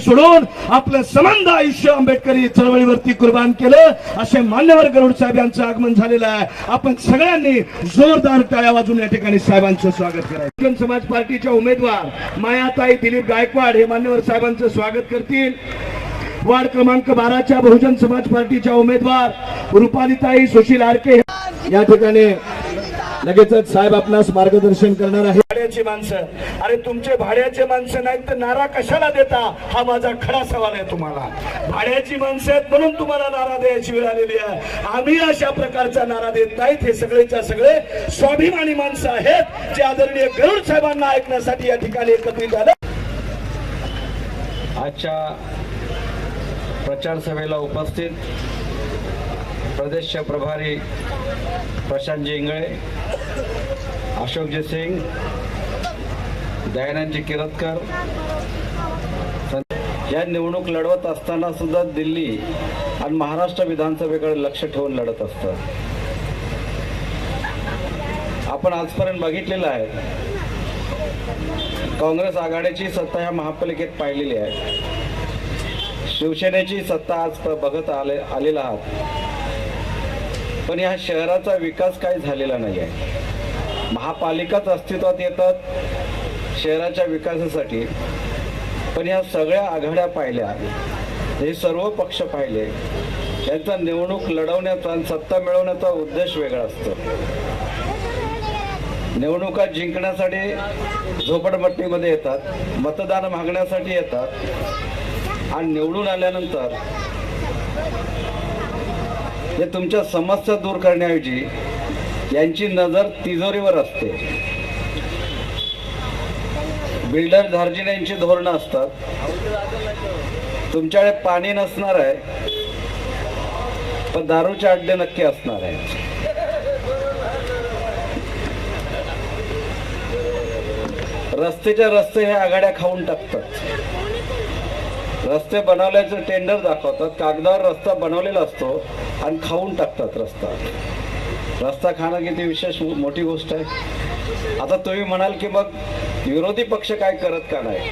सोडून आपलं समंत आयुष्य आंबेडकरी चळवळीवरती कुर्बान केलं असे मान्यवर गरुड साहेब यांचं आगमन झालेलं आहे। आपण सगळ्यांनी जोरदार टाळ्या वाजवून या ठिकाणी साहेबांचं स्वागत करायचं। बहुजन समाज पार्टीच्या उमेदवार मायाताई दिलीप गायकवाड हे मान्यवर साहेबांचं स्वागत करतील। वार्ड क्रमांक 12च्या बहुजन समाज पार्टीच्या उमेदवार रुपालीताई सुशील आरके या ठिकाणी लगेचच साहेब आपणास मार्गदर्शन करणार आहे। भाड्याची माणसं, अरे तुमचे भाड्याचे माणसं नाहीत तर नारा कशाला देता, हा माझा खरा सवाल आहे तुम्हाला। भाड्याची माणसं आहेत म्हणून तुम्हाला नारा द्यायची वेळ आलेली आहे। आम्ही अशा प्रकारचा नारा देत नाहीत। हे सगळेच्या सगळे स्वाभिमानी माणसं आहेत जे आदरणीय गरुड साहेबांना ऐकण्यासाठी या ठिकाणी एकत्रित झाले। आजच्या प्रचार सभेला उपस्थित प्रदेशचे प्रभारी प्रशांतजी इंगळे, अशोकजी सिंग, दयानंदजी किरतकर या निवडणूक लढवत असताना सुद्धा दिल्ली आणि महाराष्ट्र विधानसभेकडे लक्ष ठेवून लढत असतात। आपण आजपर्यंत बघितलेलं आहे काँग्रेस आघाडीची सत्ता ह्या महापालिकेत पाहिलेली आहे, शिवसेनेची सत्ता आज बघत आलेला आहात, पण या शहराचा विकास काही झालेला नाही आहे। महापालिकाच अस्तित्वात येतात शहराच्या विकासासाठी, पण ह्या सगळ्या आघाड्या पाहिल्या, हे सर्व पक्ष पाहिले, यांचा निवडणूक लढवण्याचा आणि सत्ता मिळवण्याचा उद्देश वेगळा असतो। निवडणुका जिंकण्यासाठी झोपडपट्टीमध्ये येतात, मतदान मागण्यासाठी येतात आणि निवडून आल्यानंतर हे तुमच्या समस्या दूर करण्याऐवजी यांची नजर तिजोरीवर असते। बिल्डर धार्जिणे यांची धोरणं असतात, तुमच्याकडे पाणी नसणार आहे पण दारूचे अड्डे नक्की असणार आहे। रस्त्याच्या रस्ते हे आघाड्या खाऊन टाकतात, रस्ते बनवल्याचं टेंडर दाखवतात, कागदावर रस्ता बनवलेला असतो आणि खाऊन टाकतात रस्ता। रस्ता खाणं किती विशेष मोठी गोष्ट आहे। आता तुम्ही म्हणाल की मग विरोधी पक्ष काय करत का नाही,